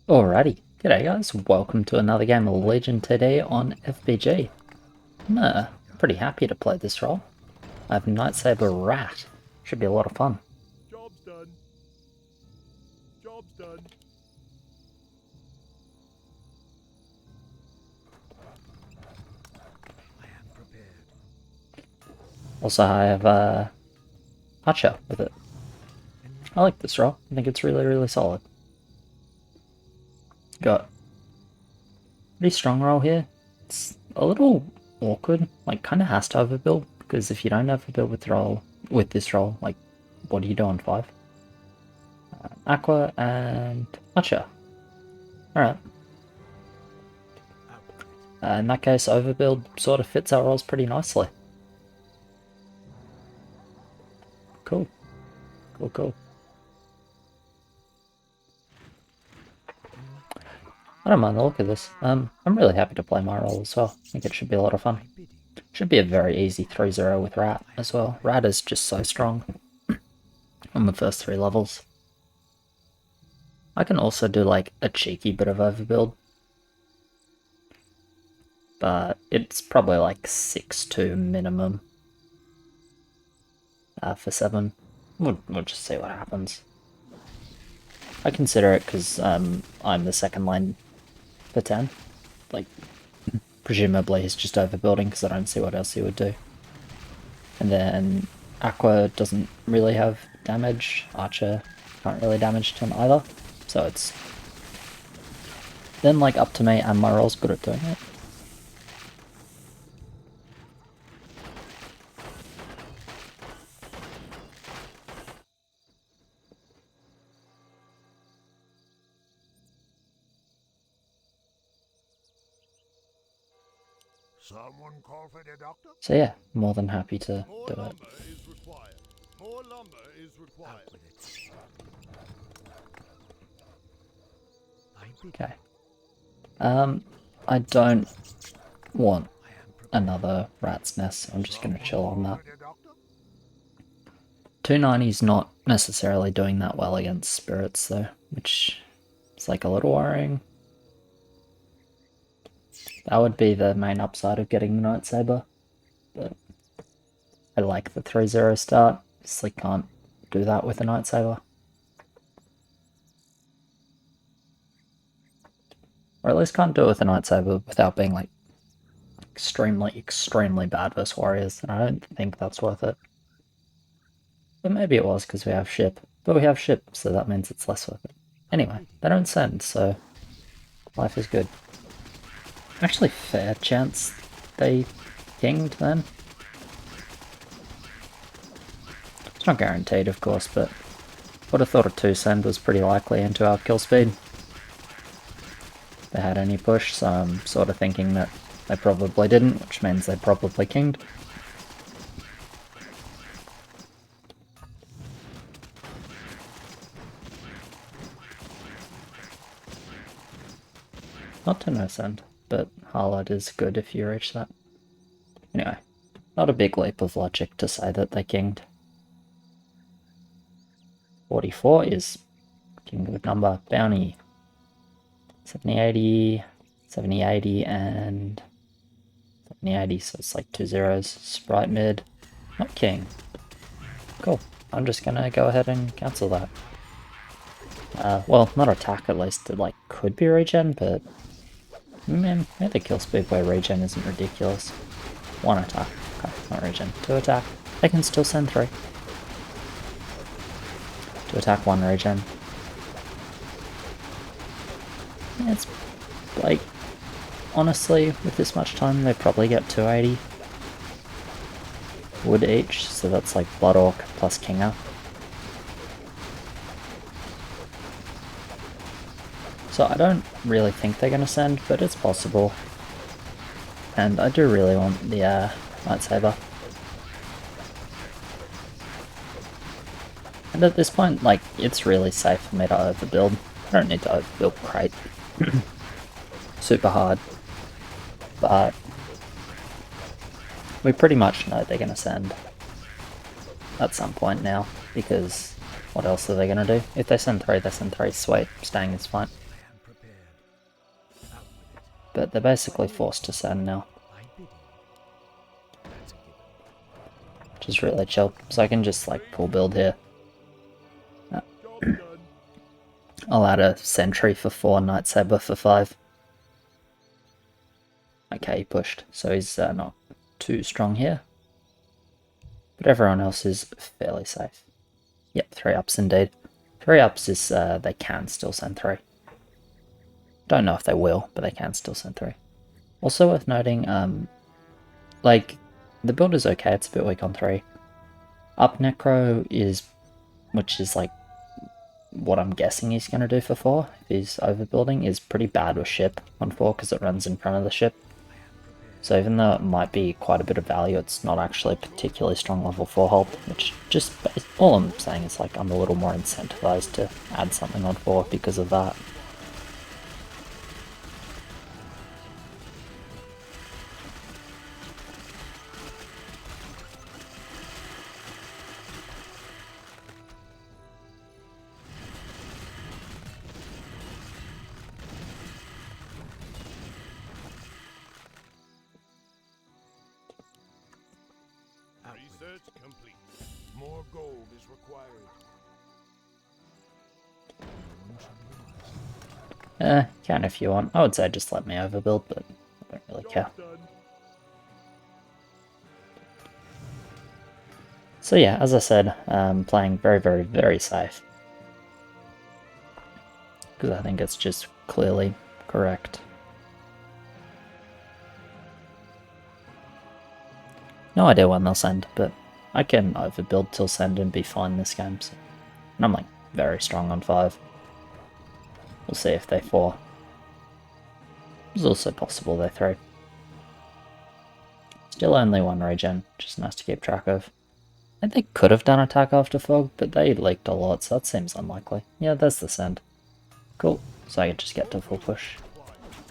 Alrighty, g'day guys, welcome to another game of Legion today on FBG. I'm pretty happy to play this role. I have Nightsaber Rat. Should be a lot of fun. Job's done. Job's done. I am prepared. Also I have Archer with it. I like this role, I think it's really solid. Got pretty strong roll here. It's a little awkward, like kinda has to overbuild, because if you don't overbuild with this role, like what do you do on 5? Aqua and Archer. Alright. In that case, overbuild sort of fits our roles pretty nicely. Cool. Cool. I don't mind the look of this. I'm really happy to play my role as well. I think it should be a lot of fun. Should be a very easy 3-0 with Rat as well. Rat is just so strong on the first 3 levels. I can also do like a cheeky bit of overbuild, but it's probably like 6-2 minimum for 7. We'll just see what happens. I consider it because I'm the second lane for 10. Like, presumably he's just overbuilding because I don't see what else he would do. And then Aqua doesn't really have damage. Archer can't really damage to him either. So it's then like up to me, and my role's good at doing it. Someone call for the doctor? So yeah, more than happy to More do it. lumber is required. More lumber is required. Okay. I don't want another rat's nest, so I'm just gonna chill on that. 290's not necessarily doing that well against spirits though, which is like a little worrying. That would be the main upside of getting the Nightsaber, but I like the 3-0 start, just like can't do that with a Nightsaber. Or at least can't do it with a Nightsaber without being like extremely bad versus warriors, and I don't think that's worth it. But maybe it was because we have ship. But we have ship, so that means it's less worth it. Anyway, they don't send, so life is good. Actually, fair chance they kinged then. It's not guaranteed, of course, but would have thought a 2-send was pretty likely into our kill speed. If they had any push, so I'm sort of thinking that they probably didn't, which means they probably kinged. Not to no send, but highlight is good if you reach that. Anyway, not a big leap of logic to say that they kinged. 44 is king good number. Bounty 70-80, 70-80, and 70-80, so it's like 2 zeros. Sprite mid, not king. Cool. I'm just gonna go ahead and cancel that. Well, not attack at least. It like could be regen, but man, maybe the kill speed by regen isn't ridiculous. 1 attack. Okay, not regen. 2 attack. They can still send 3. 2 attack, 1 regen. It's like, honestly, with this much time, they probably get 280 wood each, so that's like Blood Orc plus Kinger. So I don't really think they're going to send, but it's possible. And I do really want the Lightsaber. And at this point, like, it's really safe for me to overbuild. I don't need to overbuild Crate. Super hard. But we pretty much know they're going to send at some point now, because what else are they going to do? If they send 3, they send 3. Sweet. Staying is fine. but they're basically forced to send now. Which is really chill, so I can just like full build here. I'll add a sentry for 4, Night Saber for 5. Okay, he pushed, so he's not too strong here. But everyone else is fairly safe. Yep, 3 ups indeed. 3 ups is, they can still send 3. Don't know if they will, but they can still send 3. Also worth noting, like, the build is okay, it's a bit weak on 3. Up Necro is, which is like what I'm guessing he's going to do for 4, if he's overbuilding, is pretty bad with ship on 4 because it runs in front of the ship. So even though it might be quite a bit of value, it's not actually a particularly strong level 4 hold, which just, all I'm saying is like I'm a little more incentivized to add something on 4 because of that. Research complete. More gold is required. Can if you want. I would say just let me overbuild, but I don't really care. So yeah, as I said, playing very, very, very safe. Because I think it's just clearly correct. No idea when they'll send, but I can overbuild till send and be fine this game. So. And I'm like very strong on 5. We'll see if they 4. It's also possible they 3. Still only 1 regen, which is nice to keep track of. I think they could have done attack after fog, but they leaked a lot, so that seems unlikely. Yeah, there's the send. Cool, so I can just get to full push.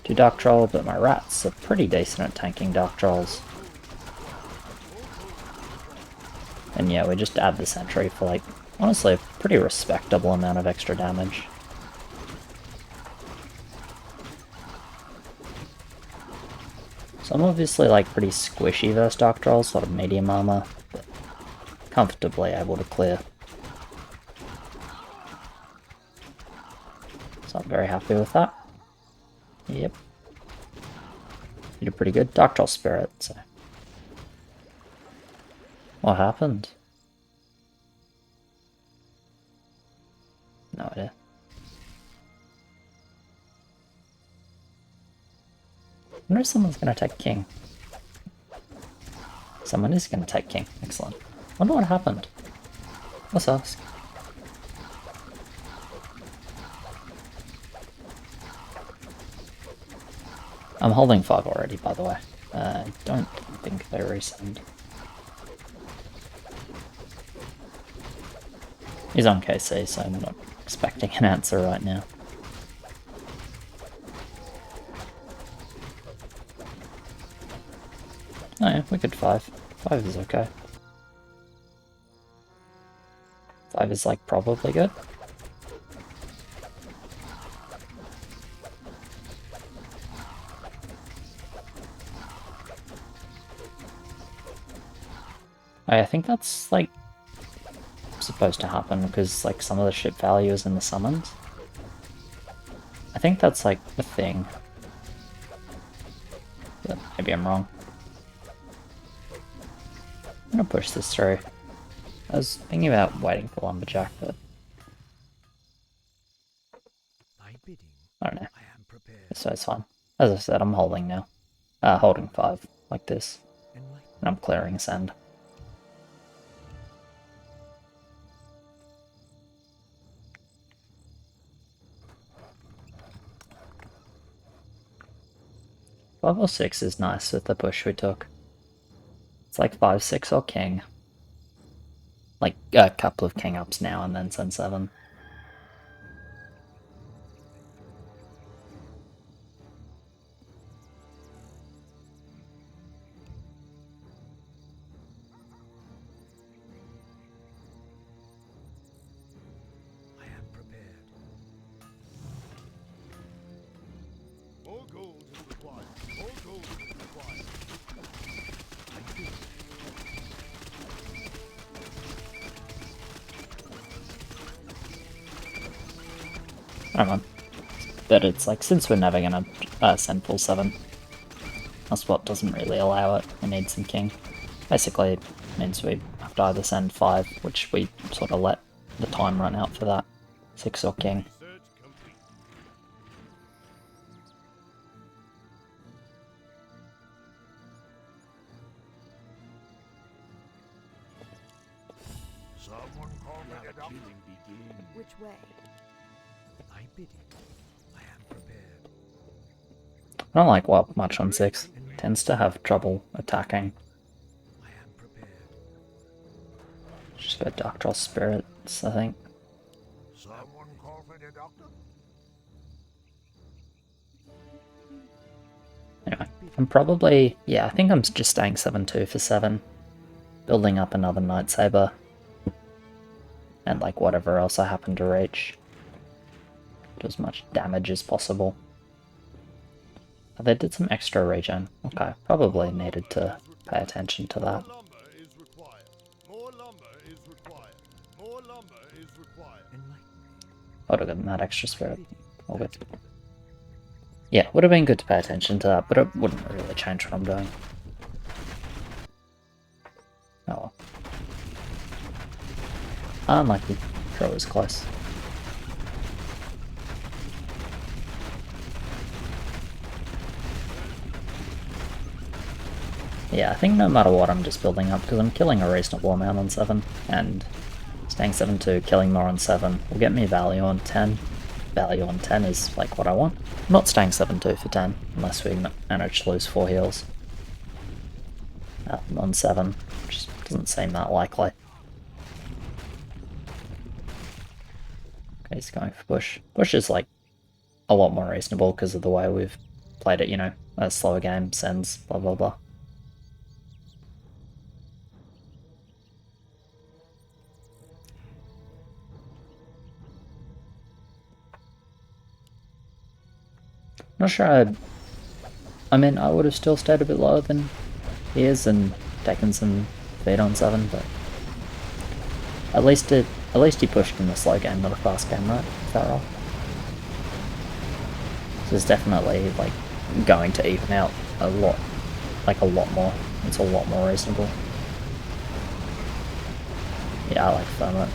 2 Dark Troll, but my rats are pretty decent at tanking Dark Trolls. And yeah, we just add the sentry for like, honestly, a pretty respectable amount of extra damage. So I'm obviously like pretty squishy versus Dark Trolls, sort of medium armor, but comfortably able to clear. So I'm very happy with that. Yep. You did pretty good. Dark Troll Spirit, so. What happened? No idea. I wonder if someone's gonna take King. Someone is gonna take King. Excellent. Wonder what happened. Let's ask. I'm holding 5 already, by the way. I don't think they resend. He's on KC, so I'm not expecting an answer right now. Oh yeah, we could 5. 5 is okay. 5 is like probably good. I think that's like supposed to happen because like some of the ship value is in the summons. I think that's like the thing. But maybe I'm wrong. I'm gonna push this through. I was thinking about waiting for Lumberjack, but I don't know. So it's fine. As I said, I'm holding now. Holding 5, like this. And I'm clearing send. Level 6 is nice with the push we took. It's like 5, 6 or King. Like a couple of King ups now and then send 7. More gold is required. I don't know. But it's like, since we're never gonna send full 7, our spot doesn't really allow it. We need some king. Basically, it means we have to either send 5, which we sort of let the time run out for that, 6 or king. Research complete. Someone call me the doctor. Which way? I bid it. I am prepared. I don't like WAP much on 6. Tends to have trouble attacking. I am prepared. Just got Dark Troll Spirits, I think. Someone call for the doctor. Anyway, I'm probably... yeah, I think I'm just staying 7-2 for 7. Building up another Night Saber. And like whatever else I happen to reach. Do as much damage as possible. Oh, they did some extra regen. Okay, probably needed to pay attention to that. More lumber is required. More lumber is required. More lumber is required. I would have gotten that extra spirit. All good. Yeah, would have been good to pay attention to that, but it wouldn't really change what I'm doing. Oh well. Unlucky. Throw was close. Yeah, I think no matter what I'm just building up, because I'm killing a reasonable amount on 7, and staying 7-2, killing more on 7 will get me value on 10. Value on 10 is like what I want. I'm not staying 7-2 for 10, unless we manage to lose 4 heals. On 7, just doesn't seem that likely. Okay, he's going for push. Push is like a lot more reasonable because of the way we've played it, you know, a slower game, sends, blah blah blah. Not sure I mean, I would have still stayed a bit lower than he is and taken some feed on 7, but at least he pushed in the slow game, not a fast game, right? Is that right? So it's definitely like going to even out a lot, like a lot more. It's a lot more reasonable. Yeah, I like Thermite.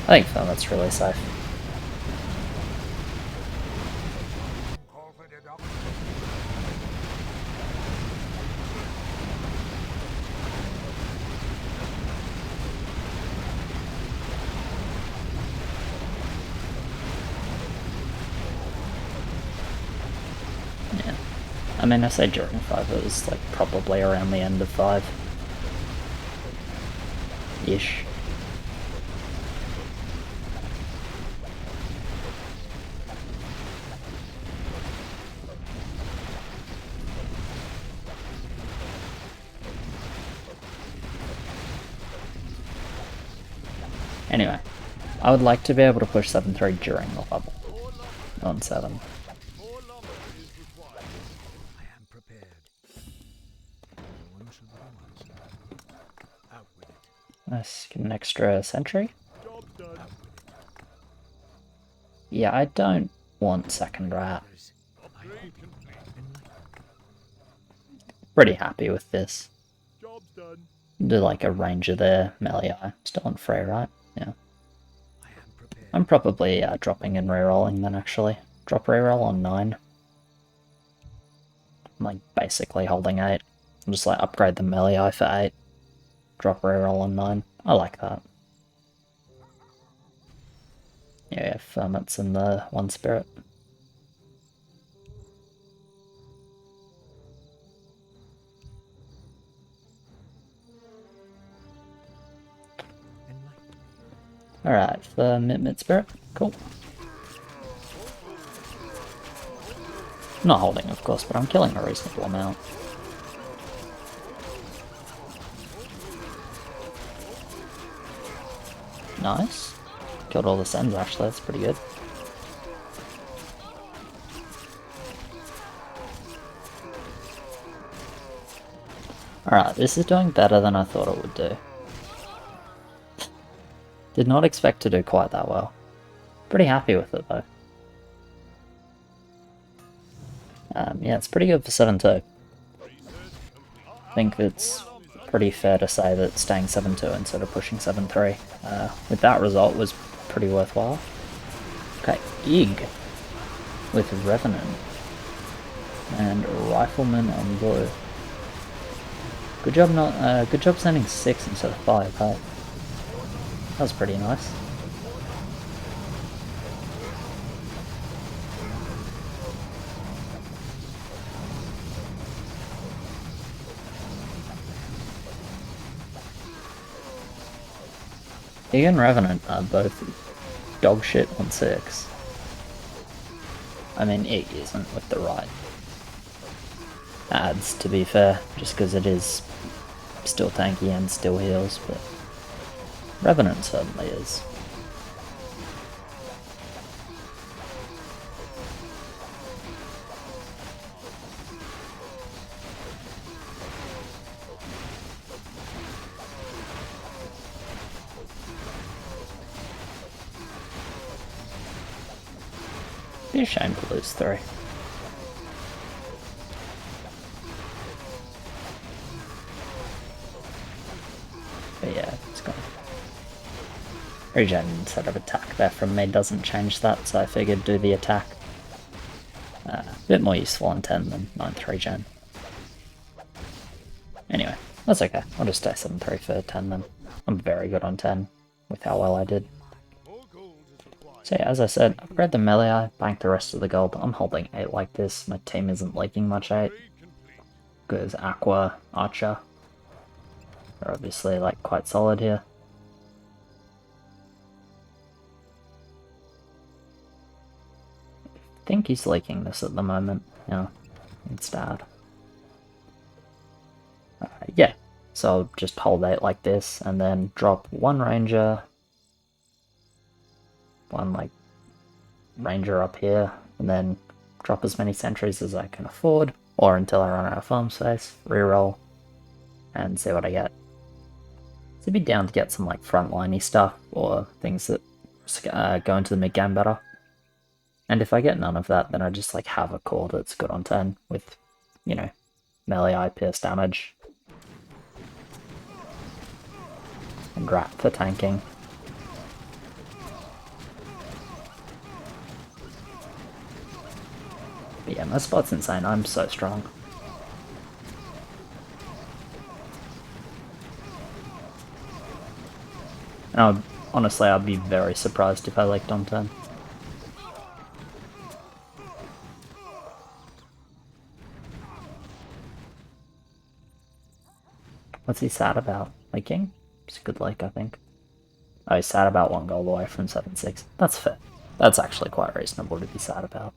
I think Thermite's really safe. Call for the doctor. Yeah. I mean, I say during 5, it was like probably around the end of 5. Ish. Anyway, I would like to be able to push 7-3 during the level on 7. More lumber is required. I am prepared. No one should be wiser. Out with it. Let's get an extra sentry. Job done. Yeah, I don't want second rat. Upgrade complete. Pretty happy with this. Job's done. Do like a ranger there, melee eye. Still on free, right? Yeah. I am prepared. I'm probably dropping and rerolling then actually. Drop reroll on 9. I'm like basically holding 8. I'm just like upgrade the melee eye for 8. Drop reroll on 9. I like that. Yeah, Ferments and the 1 spirit. Alright, for mid spirit. Cool. Not holding, of course, but I'm killing a reasonable amount. Nice. Killed all the sends, actually, that's pretty good. Alright, this is doing better than I thought it would do. Did not expect to do quite that well. Pretty happy with it though. Yeah, it's pretty good for 7-2. I think it's pretty fair to say that staying 7-2 instead of pushing 7-3 with that result was pretty worthwhile. Okay, Ig with Revenant and Rifleman on blue. Good job sending 6 instead of 5, hey? That was pretty nice. Ig and Revenant are both dog shit on 6. I mean, Ig isn't with the right adds, to be fair, just because it is still tanky and still heals, but Revenant certainly is. Be a shame to lose 3. But yeah, it's gone. Regen instead of attack there from me doesn't change that, so I figured do the attack. A bit more useful on 10 than 9th regen. Anyway, that's okay. I'll just stay 7-3 for 10 then. I'm very good on 10 with how well I did. So yeah, as I said, upgrade the melee, bank the rest of the gold. I'm holding 8 like this. My team isn't leaking much 8. Because Aqua, Archer are obviously like quite solid here. I think he's leaking this at the moment. Yeah, it's bad. Yeah, so I'll just hold 8 like this and then drop 1 ranger, 1 like ranger up here, and then drop as many sentries as I can afford, or until I run out of farm space, reroll, and see what I get. So I'd be down to get some like frontliney stuff, or things that go into the mid game better. And if I get none of that, then I just like have a core that's good on 10 with, you know, melee pierce damage. And Rat for tanking. But yeah, my spot's insane. I'm so strong. And honestly, I'd be very surprised if I leaked on 10. What's he sad about? Leaking? It's a good lake, I think. Oh, he's sad about 1 goal away from 7-6. That's fair. That's actually quite reasonable to be sad about.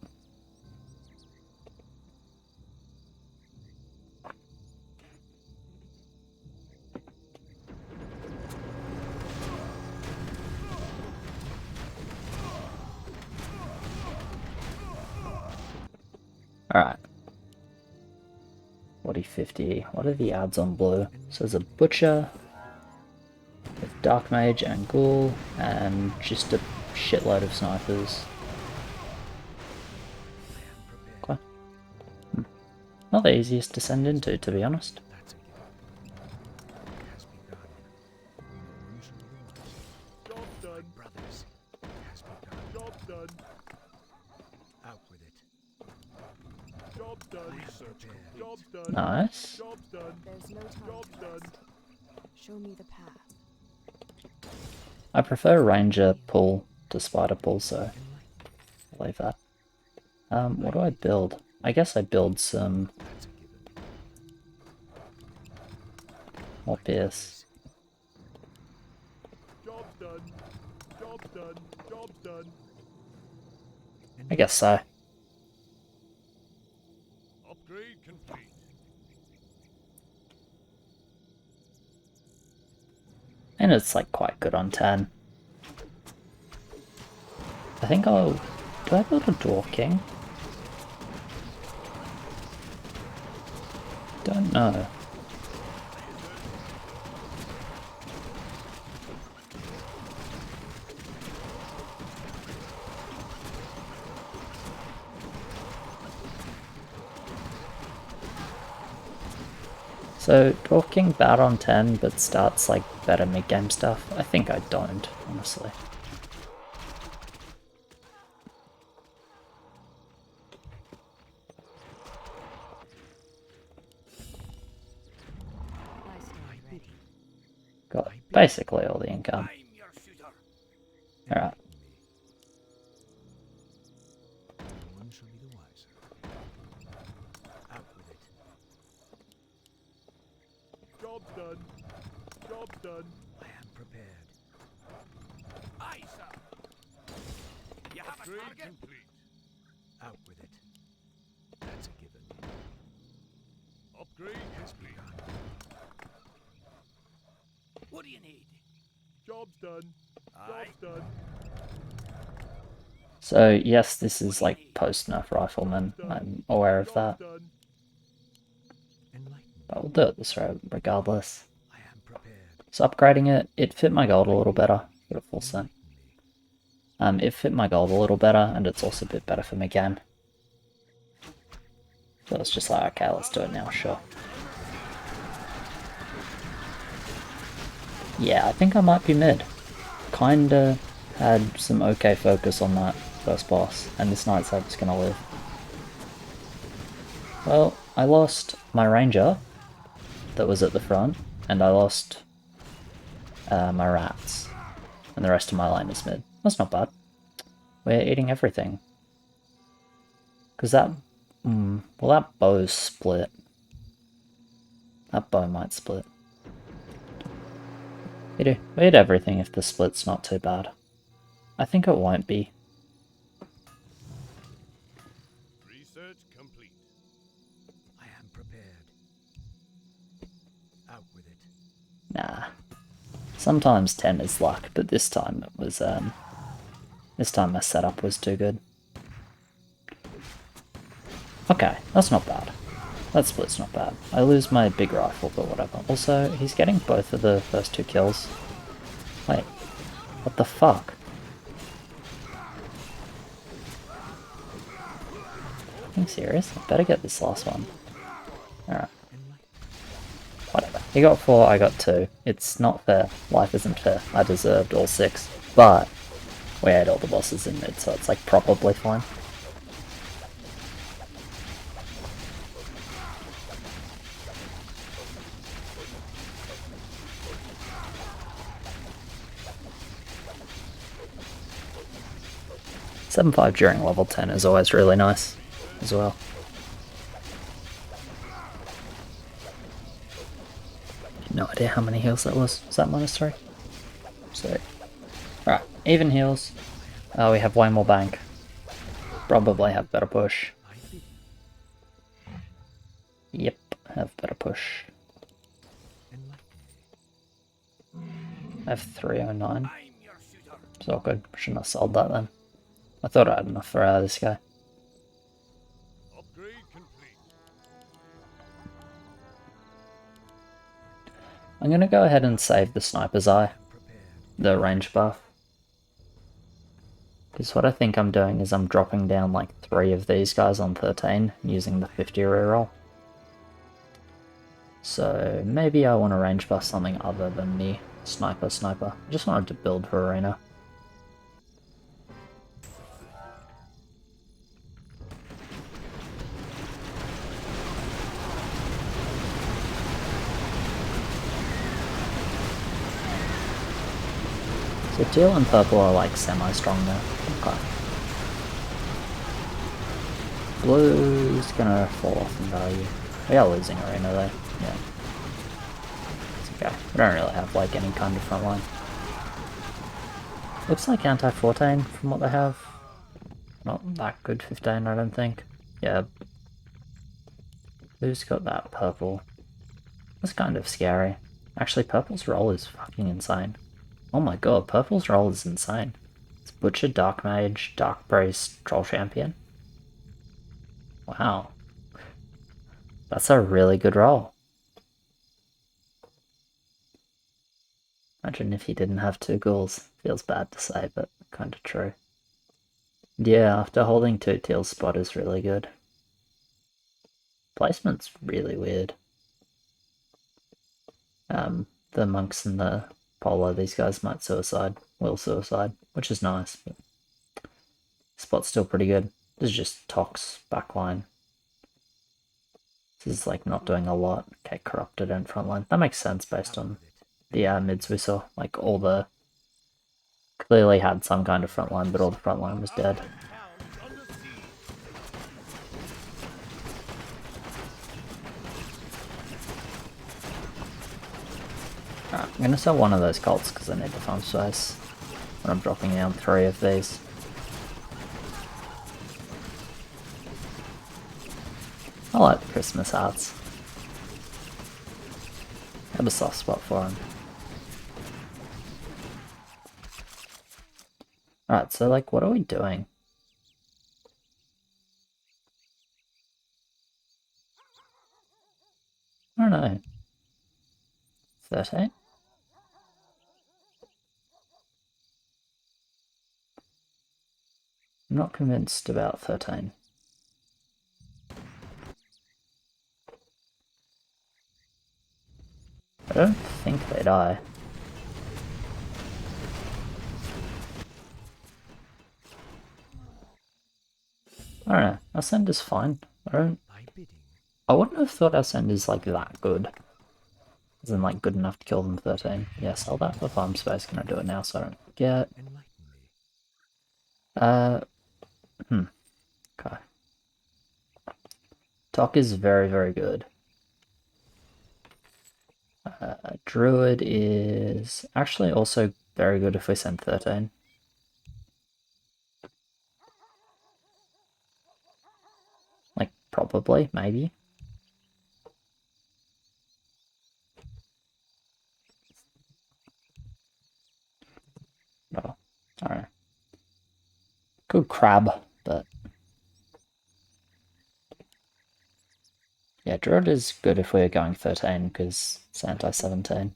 Alright. 40-50. What are the odds on blue? So there's a Butcher with Dark Mage and Ghoul, and just a shitload of snipers. Okay. Not the easiest to send into, to be honest. Job done. Brothers, it has been done. Job done. Out with it. Job done. Research Job complete. done. Nice. Job done. There's no time Job to done. rest. Show me the path. I prefer Ranger pull to Spider pull, so I'll leave that. What do I build? I guess I build some That's a given. more Pierce. Job done. Job done. Job done. I guess so. Upgrade complete. And it's like quite good on 10. I think I'll... Do I build a Dwarf King? Don't know. So, talking bad on 10 but starts like better mid-game stuff? I think I don't, honestly. Lifestyle ready. Got basically all the income. Alright. No one shall be the wiser. Out with it. Job done. Job done. I am prepared. Aye, sir. You have a Upgrade target? complete. Out with it. That's a given. Upgrade complete. What do you need? Job's done. Aye. Job's done. So, yes, this is like post-nerf rifleman. I'm aware of that. Job's done. Enlighten me. But we'll do it this route regardless. I am prepared. So upgrading it, it fit my gold a little better. Got a full set. Enlighten me. It fit my gold a little better, and it's also a bit better for mid-game. So it's just like, okay, let's do it now, sure. Yeah, I think I might be mid. Kinda had some okay focus on that first boss, and this Night's Hope's gonna live. Well, I lost my ranger that was at the front, and I lost my rats, and the rest of my line is mid. That's not bad. We're eating everything. Because that... well, that bow's split. That bow might split. We eat everything if the split's not too bad. I think it won't be. Research complete. I am prepared. Out with it. Nah. Sometimes 10 is luck, but this time it was, this time my setup was too good. Okay, that's not bad. That split's not bad. I lose my big rifle, but whatever. Also, he's getting both of the first 2 kills. Wait, what the fuck? Are you serious? I better get this last one. Alright. Whatever. He got 4, I got 2. It's not fair. Life isn't fair. I deserved all 6. But we had all the bosses in mid, so it's like probably fine. Seven 5 during level 10 is always really nice as well. No idea how many heals that was. Is that -3? So, right, even heals. We have way more bank. Probably have better push. Yep, have better push. I have 309. I'm your shooter. It's all good. Shouldn't have sold that then. I thought I had enough for this guy. Upgrade complete. I'm gonna go ahead and save the sniper's eye, the range buff. Because what I think I'm doing is I'm dropping down like 3 of these guys on 13 using the 50 reroll. So maybe I want to range buff something other than the sniper. I just wanted to build for arena. So teal and purple are like semi-strong now. Okay. Blue's gonna fall off in value. We are losing arena though, yeah. It's okay. We don't really have like any kind of front line. Looks like anti-14 from what they have. Not that good 15, I don't think. Yeah. Blue's got that purple. That's kind of scary. Actually, purple's roll is fucking insane. Oh my god, purple's roll is insane. It's Butcher, Dark Mage, Dark Priest, Troll Champion. Wow. That's a really good roll. Imagine if he didn't have 2 ghouls. Feels bad to say, but kinda true. Yeah, after holding 2 teals, spot is really good. Placement's really weird. The monks and the polo, these guys might will suicide, which is nice, but spot's still pretty good. This is just Tox backline. This is like not doing a lot. Okay, corrupted and frontline. That makes sense based on the mids we saw. Like all the clearly had some kind of frontline, but all the frontline was dead. Town is under siege. Alright, I'm gonna sell one of those cults because I need the farm space. When I'm dropping down 3 of these. I like the Christmas hats. I have a soft spot for them. Alright, so like, what are we doing? I don't know. 13? I'm not convinced about 13. I don't think they die. I don't know. Ascend is fine. I wouldn't have thought Ascend is like that good. As in like good enough to kill them 13. Yeah, sell that for farm space. Can I do it now so I don't forget? Okay. Tok is very, very good. Druid is actually also very good if we send 13. Like, probably, maybe. Oh, I don't know. Good crab, but... Yeah, Druid is good if we're going 13, because it's anti-17.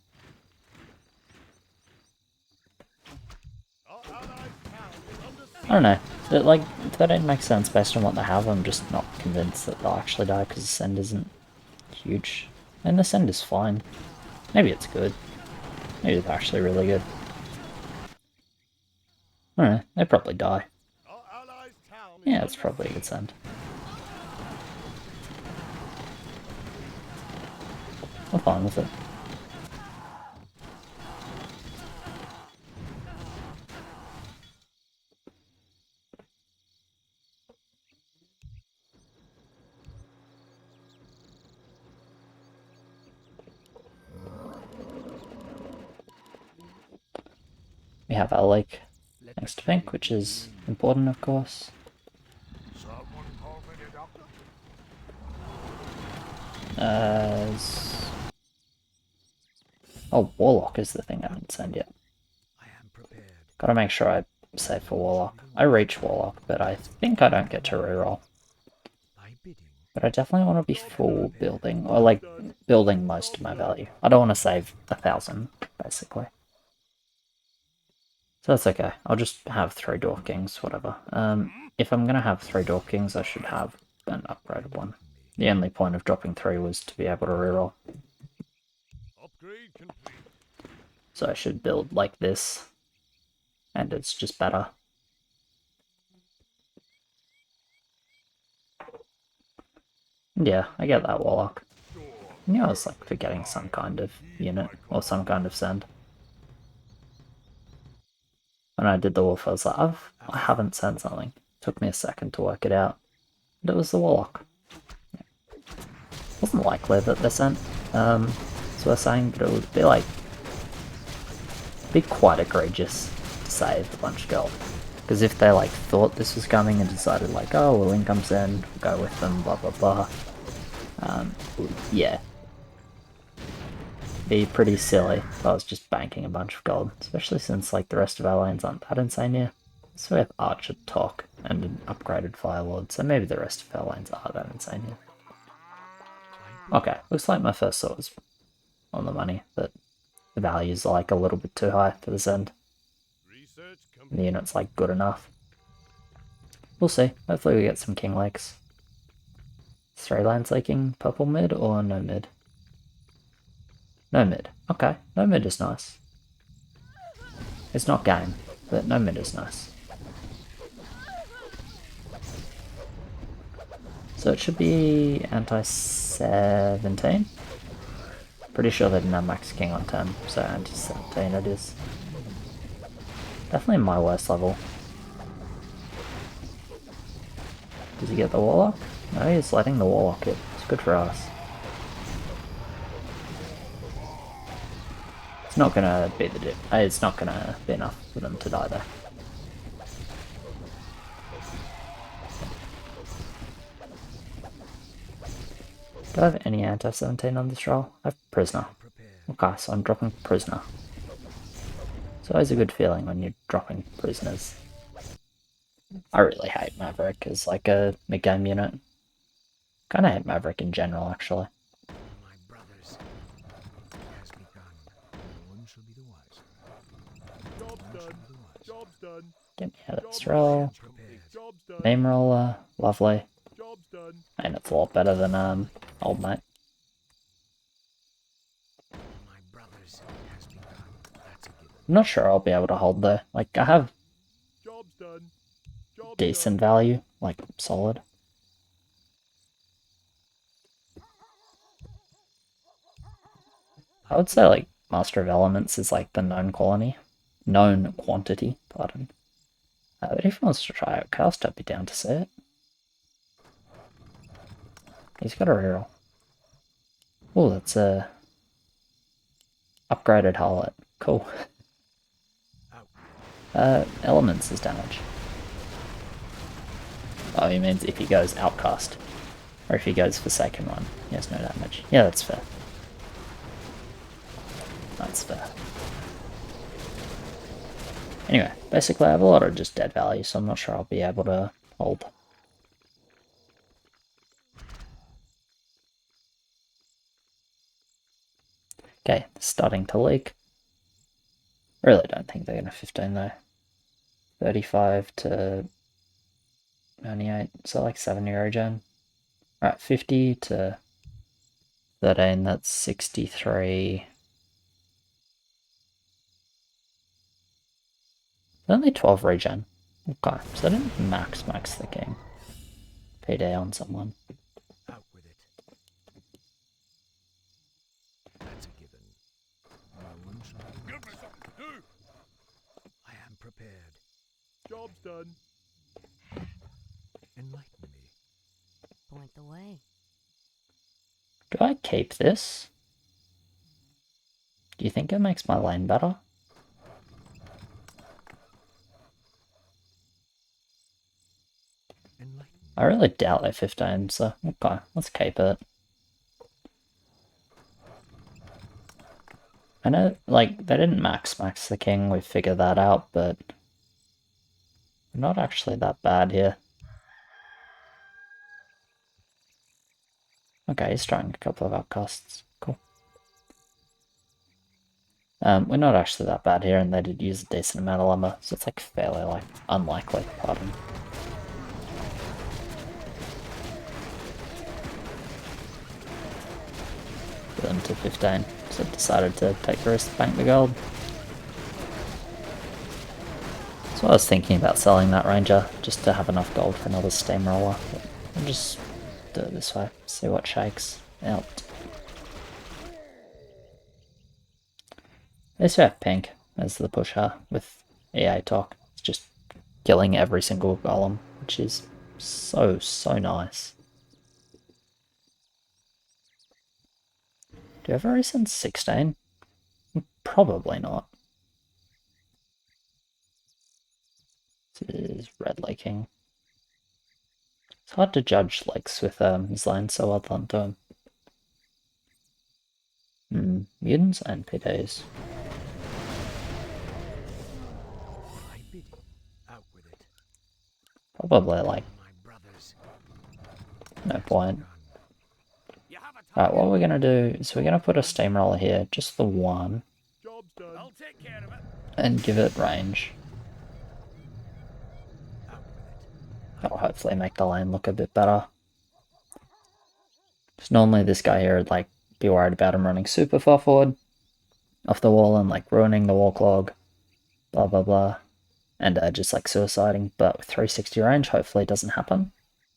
Our allied town is under siege. I don't know. It, like, 13 makes sense based on what they have. I'm just not convinced that they'll actually die because Ascend isn't huge. And Ascend is fine. Maybe it's good. Maybe it's actually really good. I don't know. They probably die. Our allied town is Yeah, it's under probably a siege. good send. I'm fine with it. We have our lake next to pink, which is important, of course. Someone call me the doctor? Oh, Warlock is the thing I haven't sent yet. Gotta make sure I save for Warlock. I reach Warlock, but I think I don't get to reroll. But I definitely want to be full building, or like building most of my value. I don't want to save 1,000, basically. So that's okay. I'll just have 3 Dwarf Kings, whatever. If I'm gonna have 3 Dwarf Kings, I should have an upgraded one. The only point of dropping 3 was to be able to reroll. Upgrade complete. So I should build like this, and it's just better. Yeah, I get that, Warlock. I knew I was like forgetting some kind of unit, or some kind of send. When I did the wolf, I was like, I haven't sent something. It took me a second to work it out. And it was the Warlock. Yeah. It wasn't likely that they sent, so we're saying, but it would be like, be quite egregious to save a bunch of gold. Because if they like thought this was coming and decided like, oh, well, income send, we'll go with them, blah blah blah. Yeah. Be pretty silly if I was just banking a bunch of gold, especially since like the rest of our lanes aren't that insane here. So we have Archer, Tok, and an upgraded Firelord, so maybe the rest of our lanes are that insane here. Okay, looks like my first thought was on the money, but the values are like a little bit too high for this end. Research complete. And the unit's like good enough. We'll see. Hopefully we get some King Lakes. 3 lands leaking, purple mid or no mid? No mid. Okay, no mid is nice. It's not game, but no mid is nice. So it should be anti-17. Pretty sure they didn't have max king on 10, so anti-17 it is. Definitely my worst level. Does he get the Warlock? No, he's letting the Warlock hit. It's good for us. It's not gonna be the dip. It's not gonna be enough for them to die there. Do I have any anti-17 on this roll? I have Prisoner. Okay, so I'm dropping Prisoner. It's always a good feeling when you're dropping prisoners. I really hate Maverick as like a mid-game unit. Kinda hate Maverick in general, actually. My brothers, it has begun. No one shall be the wiser. Job's No one shall done. be the wiser. Job's done. Get me out of this Job's roll. Prepared. Job's done. Name roller, lovely. Job's done. And it's a lot better than old mate. My brothers, it has begun. That's a given. I'm not sure I'll be able to hold though. Like I have Job's done. Job's decent value, like solid. I would say like Master of Elements is like the known quantity, pardon. But if he wants to try out Chaos, I'd be down to see it. He's got a reroll. Oh, that's a upgraded Harlot. Cool. Elements is damage. Oh, he means if he goes Outcast. Or if he goes Forsaken one, he has no damage. Yeah, that's fair. That's fair. Anyway, basically I have a lot of just dead value, so I'm not sure I'll be able to hold. Okay, starting to leak. Really don't think they're gonna 15 though. 35 to 98, so like 7 euro gen. Right, 50 to 13, that's 63. Only 12 regen. Okay, so I didn't max the king. PD on someone. Out with it. That's a given. No one shall be the Give me wiser. something to do. I am prepared. Job's done. Enlighten me. Point the way. Do I keep this? Do you think it makes my lane better? Enlighten me. I really doubt they're 15, so okay, let's keep it. I know, like, they didn't max the king, we figured that out, but we're not actually that bad here. Okay, he's trying a couple of outcasts. Cool. We're not actually that bad here, and they did use a decent amount of lumber, so it's like fairly like unlikely, pardon. For them to 15, so decided to take the risk, bank the gold. So I was thinking about selling that ranger just to have enough gold for another steamroller, but I'll just do it this way, see what shakes out. At least we have pink as the pusher with EA talk. It's just killing every single golem, which is so nice. Do you have a recent 16? Probably not. This is red leaking. It's hard to judge leaks with his lane so well done to him. Mutants and PDs. I bid you. Out with it. Probably like My brothers. no point. You have a Alright, what target. we're gonna do is we're gonna put a steamroller here, just the one, Job's done. I'll take care of it. and give it range. Out with it. That'll hopefully make the lane look a bit better. Because normally this guy here would like be worried about him running super far forward off the wall and like ruining the wall clog, blah blah blah, and just like suiciding. But with 360 range, hopefully it doesn't happen.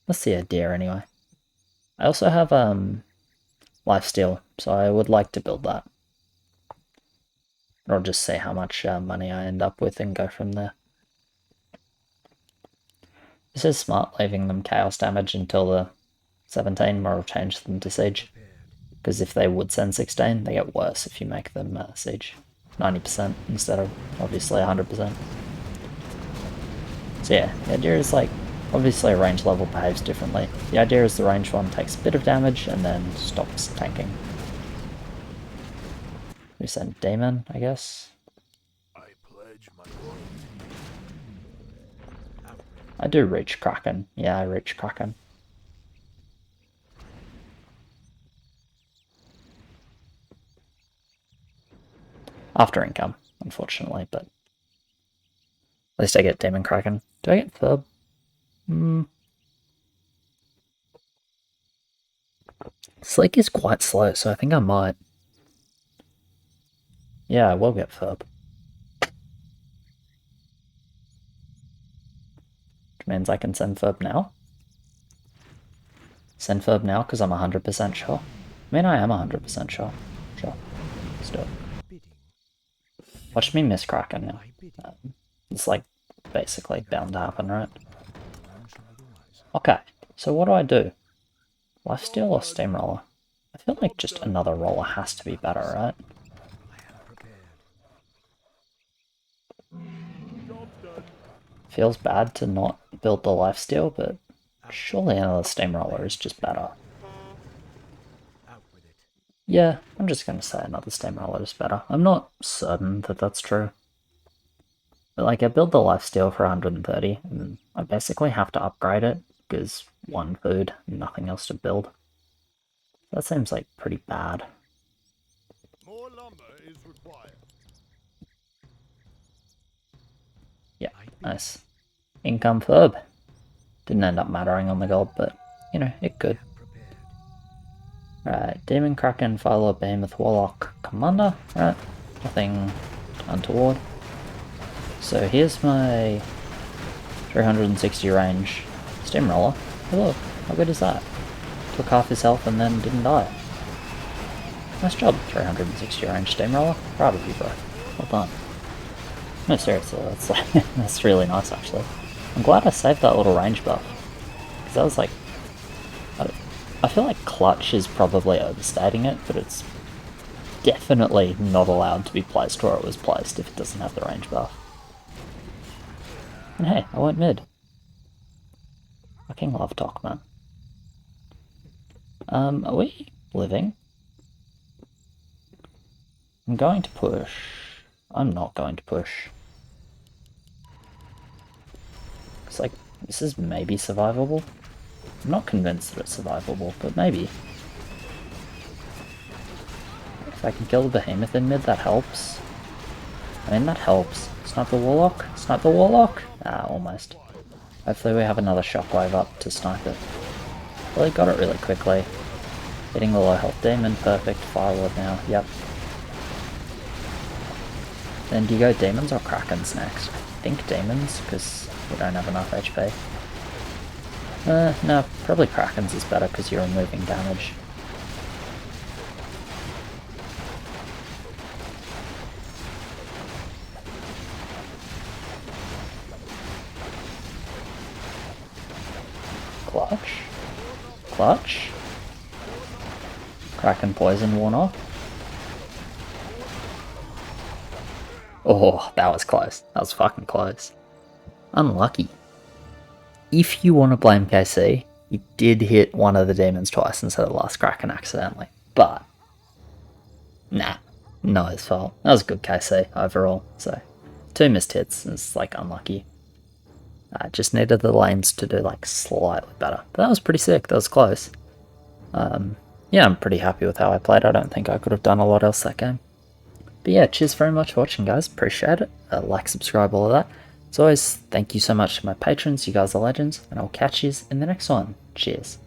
Let's see a deer anyway. I also have lifesteal, so I would like to build that. Or just see how much money I end up with and go from there. This is smart, leaving them chaos damage until the 17, or change them to siege. Because if they would send 16, they get worse if you make them siege 90% instead of obviously 100%. So yeah, the idea is like, obviously a range level behaves differently. The idea is the range one takes a bit of damage and then stops tanking. We send Demon, I guess. I pledge my loyalty. I do reach Kraken. Yeah, I reach Kraken. After income, unfortunately, but at least I get Demon Kraken. Do I get Furb? Sleek is quite slow, so I think I might. Yeah, I will get Furb. Which means I can send Furb now. Send Furb now because I'm 100% sure. I mean, I am 100% sure. Sure. Let's do it. Watch me miss Kraken now. It's like basically bound to happen, right? Okay, so what do? Lifesteal or Steamroller? I feel like just another roller has to be better, right? Feels bad to not build the lifesteal, but surely another Steamroller is just better. Yeah, I'm just going to say another Steamroller is better. I'm not certain that that's true. But like, I build the lifesteal for 130, and I basically have to upgrade it, because one food, nothing else to build. That seems like pretty bad. More lumber is required. Yeah, nice. Income Furb. Didn't end up mattering on the gold, but, you know, it could. Right, Demon Kraken, Firelord Behemoth, Warlock, Commander. Right, nothing untoward. So here's my 360 range Steamroller. Hey look, how good is that? Took half his health and then didn't die. Nice job, 360 range Steamroller. Proud of you, bro. Well done. No, seriously, that's like, that's really nice actually. I'm glad I saved that little range buff. Because that was like... I feel like Clutch is probably overstating it, but it's definitely not allowed to be placed where it was placed if it doesn't have the range buff. And hey, I went mid. Fucking love talk, man. Are we living? I'm going to push. I'm not going to push. It's like, this is maybe survivable. I'm not convinced that it's survivable, but maybe. If I can kill the behemoth in mid, that helps. I mean, that helps. Snipe the Warlock? Snipe the Warlock? Ah, almost. Hopefully we have another shockwave up to snipe it. Well, he got it really quickly. Hitting the low health demon, perfect. Firelord now, yep. Then do you go demons or Krakens next? I think demons, because we don't have enough HP. No, probably Krakens is better because you're removing damage. Clutch? Clutch? Kraken poison worn off. Oh, that was close. That was fucking close. Unlucky. If you want to blame KC, he did hit one of the demons twice instead of the last Kraken accidentally. But, nah, not his fault. That was a good KC overall. So, 2 missed hits is like unlucky. Just needed the lanes to do like slightly better. But that was pretty sick. That was close. Yeah, I'm pretty happy with how I played. I don't think I could have done a lot else that game. But yeah, cheers very much for watching, guys. Appreciate it. Like, subscribe, all of that. As always, thank you so much to my patrons. You guys are legends. And I'll catch you in the next one. Cheers.